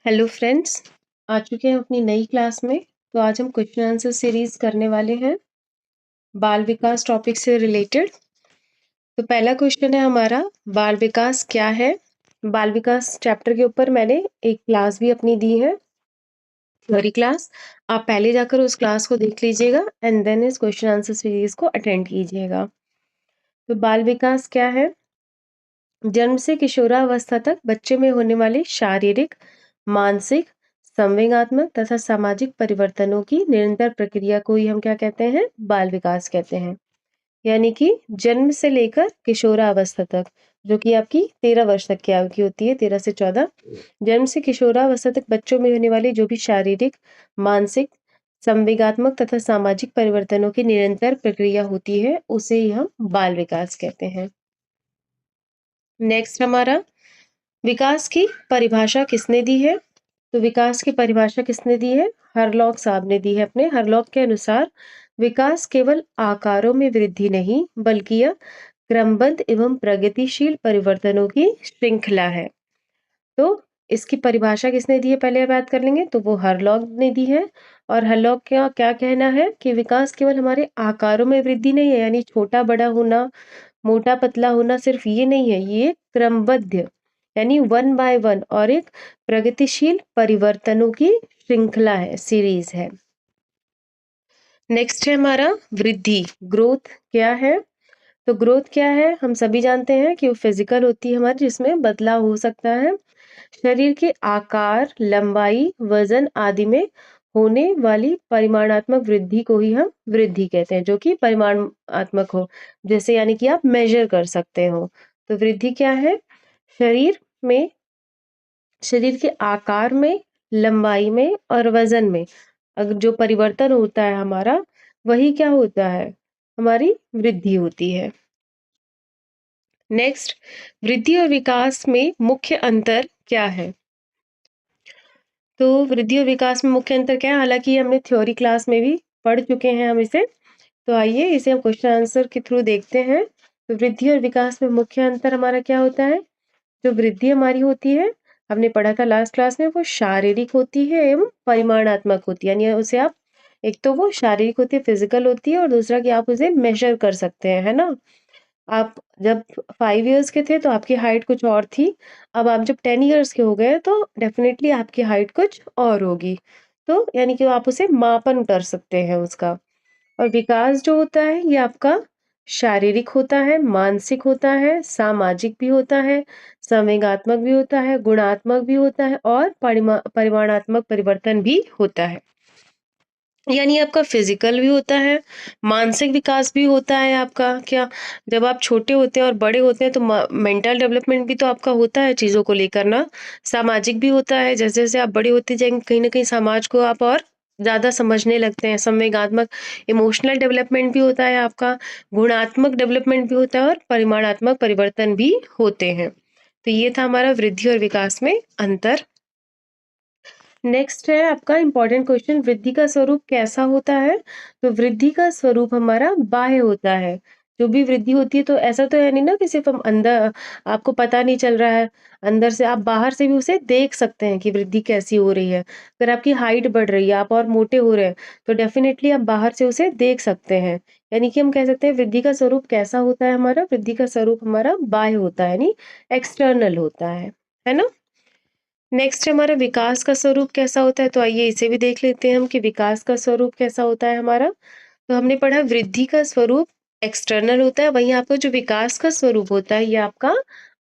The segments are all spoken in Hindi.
हेलो फ्रेंड्स, आ चुके हैं अपनी नई क्लास में। तो आज हम क्वेश्चन आंसर सीरीज करने वाले हैं बाल विकास टॉपिक से रिलेटेड। तो पहला क्वेश्चन है हमारा, बाल विकास क्या है। बाल विकास चैप्टर के ऊपर मैंने एक क्लास भी अपनी दी है, थ्योरी क्लास। आप पहले जाकर उस क्लास को देख लीजिएगा एंड देन इस क्वेश्चन आंसर सीरीज को अटेंड कीजिएगा। तो बाल विकास क्या है? जन्म से किशोरावस्था तक बच्चे में होने वाले शारीरिक, मानसिक, संवेगात्मक तथा सामाजिक परिवर्तनों की निरंतर प्रक्रिया को ही हम क्या कहते हैं? बाल विकास कहते हैं। यानी कि जन्म से लेकर किशोरावस्था तक, जो कि आपकी 13 वर्ष तक की आयु की होती है, 13 से 14। जन्म से किशोरावस्था तक बच्चों में होने वाली जो भी शारीरिक, मानसिक, संवेगात्मक तथा सामाजिक परिवर्तनों की निरंतर प्रक्रिया होती है, उसे ही हम बाल विकास कहते हैं। नेक्स्ट हमारा, विकास की परिभाषा किसने दी है? तो विकास की परिभाषा किसने दी है? हरलॉक साहब ने दी है। अपने हरलॉक के अनुसार विकास केवल आकारों में वृद्धि नहीं, बल्कि यह क्रमबद्ध एवं प्रगतिशील परिवर्तनों की श्रृंखला है। तो इसकी परिभाषा किसने दी है, पहले बात कर लेंगे। तो वो हरलॉक ने दी है। और हरलॉक का क्या कहना है कि विकास केवल हमारे आकारों में वृद्धि नहीं है, यानी छोटा बड़ा होना, मोटा पतला होना, सिर्फ ये नहीं है, ये क्रमबद्ध यानी वन बाय वन और एक प्रगतिशील परिवर्तनों की श्रृंखला है, सीरीज है। नेक्स्ट है हमारा वृद्धि, ग्रोथ क्या है? तो ग्रोथ क्या है, हम सभी जानते हैं कि वो फिजिकल होती है हमारी, जिसमें बदलाव हो सकता है शरीर के आकार, लंबाई, वजन आदि में होने वाली परिमाणात्मक वृद्धि को ही हम वृद्धि कहते हैं, जो कि परिमाणात्मक हो, जैसे यानी कि आप मेजर कर सकते हो। तो वृद्धि क्या है? शरीर में, शरीर के आकार में, लंबाई में और वजन में अगर जो परिवर्तन होता है हमारा, वही क्या होता है? हमारी वृद्धि होती है। नेक्स्ट, वृद्धि और विकास में मुख्य अंतर क्या है? तो वृद्धि और विकास में मुख्य अंतर क्या है? हालांकि हमने थ्योरी क्लास में भी पढ़ चुके हैं हम इसे। तो आइए इसे हम क्वेश्चन आंसर के थ्रू देखते हैं। तो वृद्धि और विकास में मुख्य अंतर हमारा क्या होता है? जो वृद्धि हमारी होती है, हमने पढ़ा था लास्ट क्लास में, वो शारीरिक होती है एवं परिमाणात्मक होती है। यानी उसे आप, एक तो वो शारीरिक होती है, फिजिकल होती है, और दूसरा कि आप उसे मेजर कर सकते हैं, है ना। आप जब 5 इयर्स के थे तो आपकी हाइट कुछ और थी। अब आप जब 10 इयर्स के हो गए तो डेफिनेटली आपकी हाइट कुछ और होगी। तो यानी कि आप उसे मापन कर सकते हैं उसका। और विकास जो होता है ये आपका शारीरिक होता है, मानसिक होता है, सामाजिक भी होता है, संवेगात्मक भी होता है, गुणात्मक भी होता है और परिमाणात्मक परिवर्तन भी होता है। यानी आपका फिजिकल भी होता है, मानसिक विकास भी होता है आपका। क्या, जब आप छोटे होते हैं और बड़े होते हैं तो मेंटल डेवलपमेंट भी तो आपका होता है चीजों को लेकर ना। सामाजिक भी होता है, जैसे जैसे आप बड़े होते जाएंगे कहीं ना कहीं समाज को आप और ज्यादा समझने लगते हैं। संवेगात्मक, इमोशनल डेवलपमेंट भी होता है आपका, गुणात्मक डेवलपमेंट भी होता है और परिमाणात्मक परिवर्तन भी होते हैं। तो ये था हमारा वृद्धि और विकास में अंतर। नेक्स्ट है आपका इंपॉर्टेंट क्वेश्चन, वृद्धि का स्वरूप कैसा होता है? तो वृद्धि का स्वरूप हमारा बाह्य होता है। जो भी वृद्धि होती है, तो ऐसा तो है नहीं ना कि सिर्फ हम अंदर, आपको पता नहीं चल रहा है, अंदर से आप बाहर से भी उसे देख सकते हैं कि वृद्धि कैसी हो रही है। अगर आपकी हाइट बढ़ रही है, आप और मोटे हो रहे हैं, तो डेफिनेटली आप बाहर से उसे देख सकते हैं। यानी कि हम कह सकते हैं वृद्धि का स्वरूप कैसा होता है हमारा? वृद्धि का स्वरूप हमारा बाह्य होता है, यानी एक्सटर्नल होता है ना। नेक्स्ट हमारा विकास का स्वरूप कैसा होता है? तो आइए इसे भी देख लेते हैं हम कि विकास का स्वरूप कैसा होता है हमारा। तो हमने पढ़ा वृद्धि का स्वरूप एक्सटर्नल होता है, वहीं आपका जो विकास का स्वरूप होता है ये आपका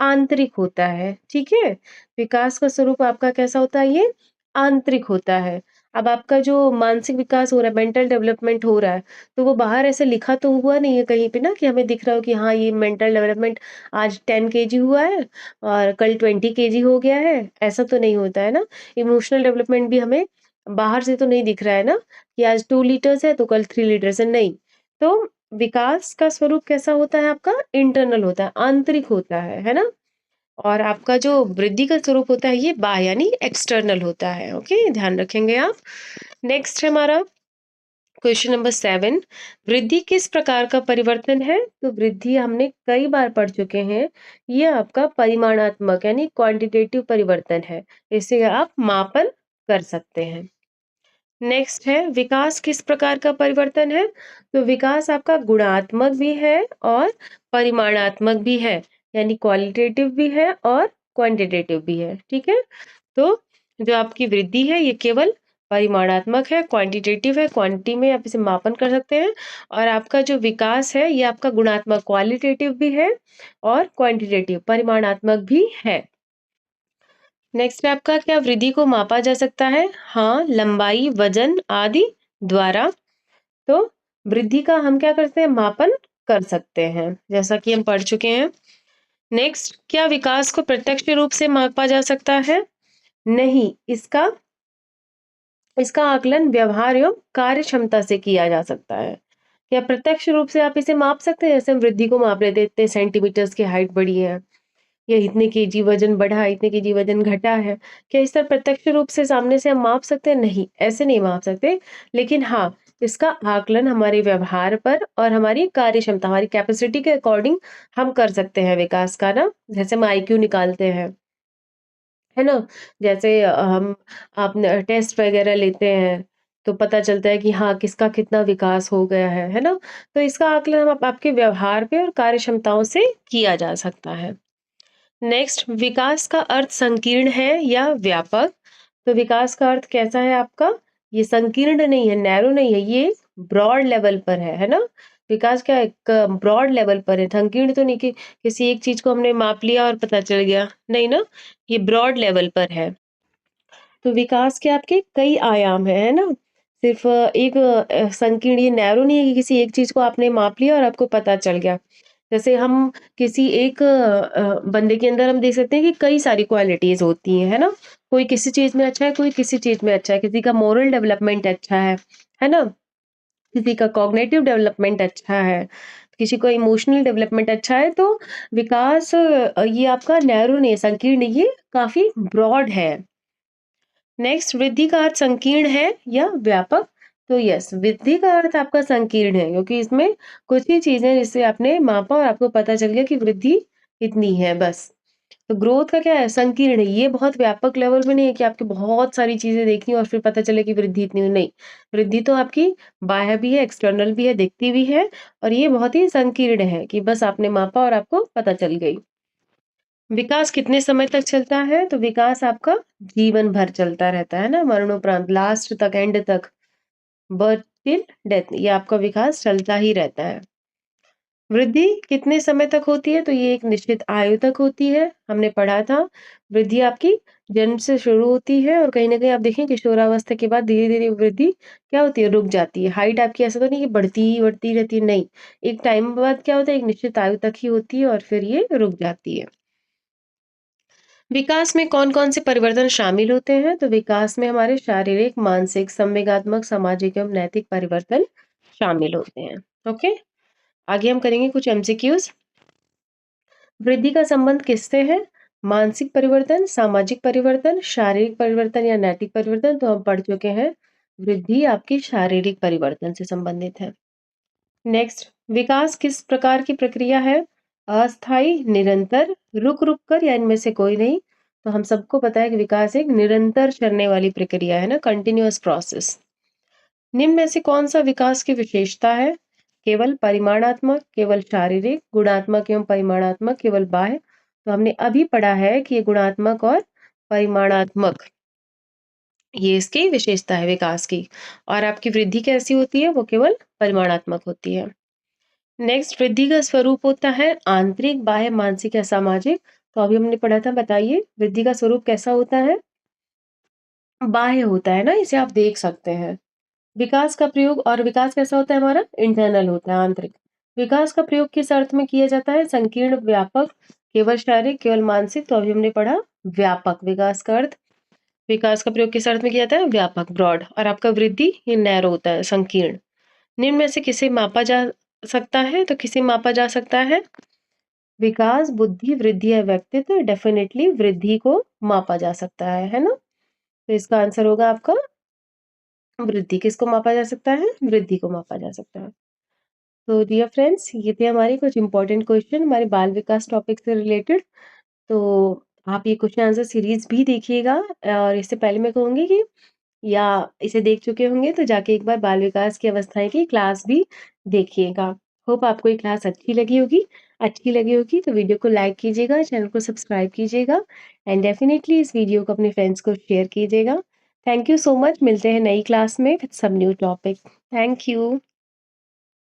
आंतरिक होता है। ठीक है, विकास का स्वरूप आपका कैसा होता है? ये आंतरिक होता है। अब आपका जो मानसिक विकास हो रहा है, मेंटल डेवलपमेंट हो रहा है, तो वो बाहर ऐसे लिखा तो हुआ नहीं है कहीं पे ना कि हमें दिख रहा हो कि हाँ ये मेंटल डेवलपमेंट आज 10 केजी हुआ है और कल 20 केजी हो गया है, ऐसा तो नहीं होता है ना। इमोशनल डेवलपमेंट भी हमें बाहर से तो नहीं दिख रहा है ना कि आज 2 लीटर्स है तो कल 3 लीटर्स है, नहीं। तो विकास का स्वरूप कैसा होता है आपका? इंटरनल होता है, आंतरिक होता है ना। और आपका जो वृद्धि का स्वरूप होता है ये बाह्य यानी एक्सटर्नल होता है। ओके, ध्यान रखेंगे आप। नेक्स्ट है हमारा क्वेश्चन नंबर 7, वृद्धि किस प्रकार का परिवर्तन है? तो वृद्धि हमने कई बार पढ़ चुके हैं। ये आपका परिमाणात्मक यानी क्वांटिटेटिव परिवर्तन है। इसे आप मापन कर सकते हैं। नेक्स्ट है, विकास किस प्रकार का परिवर्तन है? तो विकास आपका गुणात्मक भी है और परिमाणात्मक भी है, यानी क्वालिटेटिव भी है और क्वांटिटेटिव भी है। ठीक है, तो जो आपकी वृद्धि है ये केवल परिमाणात्मक है, क्वांटिटेटिव है, क्वांटिटी में आप इसे मापन कर सकते हैं। और आपका जो विकास है ये आपका गुणात्मक क्वालिटेटिव भी है और क्वांटिटेटिव परिमाणात्मक भी है। नेक्स्ट है आपका, क्या वृद्धि को मापा जा सकता है? हाँ, लंबाई, वजन आदि द्वारा। तो वृद्धि का हम क्या करते हैं? मापन कर सकते हैं, जैसा कि हम पढ़ चुके हैं। नेक्स्ट, क्या विकास को प्रत्यक्ष रूप से मापा जा सकता है? नहीं, इसका इसका आकलन व्यवहार एवं कार्य क्षमता से किया जा सकता है। क्या प्रत्यक्ष रूप से आप इसे माप सकते हैं? जैसे हम वृद्धि को माप लेते हैं, इतने सेंटीमीटर्स की हाइट बढ़ी है या इतने केजी वजन बढ़ा, इतने केजी वजन घटा है। क्या इस तरह प्रत्यक्ष रूप से सामने से हम माप सकते हैं? नहीं, ऐसे नहीं माप सकते। लेकिन हाँ, इसका आकलन हमारे व्यवहार पर और हमारी कार्य क्षमता, हमारी कैपेसिटी के अकॉर्डिंग हम कर सकते हैं विकास का ना। जैसे हम आईक्यू निकालते हैं, है ना? जैसे हम आप न टेस्ट वगैरह लेते हैं, तो पता चलता है कि हाँ, किसका कितना विकास हो गया है ना? तो इसका आकलन हम आपके व्यवहार पे और कार्य क्षमताओं से किया जा सकता है। नेक्स्ट, विकास का अर्थ संकीर्ण है या व्यापक? तो विकास का अर्थ कैसा है आपका? ये संकीर्ण नहीं है, नैरो नहीं है, ये ब्रॉड लेवल पर है ना? विकास क्या है? ब्रॉड लेवल पर है, संकीर्ण तो नहीं कि किसी एक चीज को हमने माप लिया और पता चल गया, नहीं ना, ये ब्रॉड लेवल पर है। तो विकास के आपके कई आयाम है ना? सिर्फ एक संकीर्ण, ये नैरो नहीं है कि किसी एक चीज को आपने माप लिया और आपको पता चल गया। जैसे हम किसी एक बंदे के अंदर हम देख सकते हैं कि कई सारी क्वालिटीज होती हैं, है ना? कोई किसी चीज में अच्छा है, कोई किसी चीज में अच्छा है, किसी का मोरल डेवलपमेंट अच्छा है ना? किसी का कॉग्निटिव डेवलपमेंट अच्छा है, किसी को इमोशनल डेवलपमेंट अच्छा है। तो विकास ये आपका नैरो नहीं है, संकीर्ण नहीं, ये काफी ब्रॉड है। नेक्स्ट, वृद्धि का अर्थ संकीर्ण है या व्यापक? तो यस, वृद्धि का अर्थ आपका संकीर्ण है, क्योंकि इसमें कुछ ही चीजें जिससे आपने मापा और आपको पता चल गया कि वृद्धि इतनी है बस। तो ग्रोथ का क्या है? संकीर्ण है, ये बहुत व्यापक लेवल पे नहीं है कि आपकी बहुत सारी चीजें देखनी और फिर पता चले कि वृद्धि इतनी हुई। नहीं, वृद्धि तो आपकी बाह्य भी है, एक्सटर्नल भी है, दिखती भी है, और ये बहुत ही संकीर्ण है कि बस आपने मापा और आपको पता चल गई। विकास कितने समय तक चलता है? तो विकास आपका जीवन भर चलता रहता है ना, मरणोपरांत, लास्ट तक, एंड तक, बर्थ टिल डेथ, ये आपका विकास चलता ही रहता है। वृद्धि कितने समय तक होती है? तो ये एक निश्चित आयु तक होती है, हमने पढ़ा था। वृद्धि आपकी जन्म से शुरू होती है और कहीं ना कहीं आप देखें किशोरावस्था के बाद धीरे धीरे वृद्धि क्या होती है? रुक जाती है। हाइट आपकी ऐसा तो नहीं कि बढ़ती रहती है, नहीं, एक टाइम बाद क्या होता है, एक निश्चित आयु तक ही होती है और फिर ये रुक जाती है। विकास में कौन-कौन से परिवर्तन शामिल होते हैं? तो विकास में हमारे शारीरिक, मानसिक, संवेगात्मक, सामाजिक एवं नैतिक परिवर्तन शामिल होते हैं। ओके, आगे हम करेंगे कुछ एमसीक्यूज। वृद्धि का संबंध किससे है? मानसिक परिवर्तन, सामाजिक परिवर्तन, शारीरिक परिवर्तन या नैतिक परिवर्तन? तो हम पढ़ चुके हैं, वृद्धि आपकी शारीरिक परिवर्तन से संबंधित है। नेक्स्ट, विकास किस प्रकार की प्रक्रिया है? अस्थाई, निरंतर, रुक रुक कर या इनमें से कोई नहीं? तो हम सबको पता है कि विकास एक निरंतर चलने वाली प्रक्रिया है ना, कंटिन्यूअस प्रोसेस। निम्न में से कौन सा विकास की विशेषता है? केवल परिमाणात्मक, केवल शारीरिक, गुणात्मक एवं परिमाणात्मक, केवल बाह्य? तो हमने अभी पढ़ा है कि ये गुणात्मक और परिमाणात्मक, ये इसकी विशेषता है विकास की। और आपकी वृद्धि कैसी होती है? वो केवल परिमाणात्मक होती है। नेक्स्ट, वृद्धि का स्वरूप होता है आंतरिक, बाह्य, मानसिक या सामाजिक? तो अभी हमने पढ़ा था, बताइए वृद्धि का स्वरूप कैसा होता है? बाह्य होता है ना, इसे आप देख सकते हैं। विकास का प्रयोग, और विकास कैसा होता है हमारा? इंटरनल होता है, आंतरिक। विकास का प्रयोग किस अर्थ में किया जाता है? संकीर्ण, व्यापक, केवल शारीरिक, केवल मानसिक? तो अभी हमने पढ़ा व्यापक विकास का अर्थ। विकास का प्रयोग किस अर्थ में किया जाता है? व्यापक, ब्रॉड। और आपका वृद्धि ये नैरो होता है, संकीर्ण। निम्न में से किसे मापा जा सकता है? तो किसे मापा जा सकता है? विकास, बुद्धि, वृद्धि या व्यक्तित्व? डेफिनेटली वृद्धि को मापा जा सकता है ना? तो इसका आंसर होगा आपका वृद्धि। किसको मापा जा सकता है? वृद्धि को मापा जा सकता है। तो डियर फ्रेंड्स, ये थे हमारे कुछ इंपॉर्टेंट क्वेश्चन हमारे बाल विकास टॉपिक से रिलेटेड। तो आप ये क्वेश्चन आंसर सीरीज भी देखिएगा, और इससे पहले मैं कहूँगी कि या इसे देख चुके होंगे तो जाके एक बार बाल विकास की अवस्थाएं की क्लास भी देखिएगा। होप आपको ये क्लास अच्छी लगी होगी। अच्छी लगी होगी तो वीडियो को लाइक कीजिएगा, चैनल को सब्सक्राइब कीजिएगा, एंड डेफिनेटली इस वीडियो को अपने फ्रेंड्स को शेयर कीजिएगा। Thank you so much. मिलते हैं नई क्लास में with some new topic. Thank you.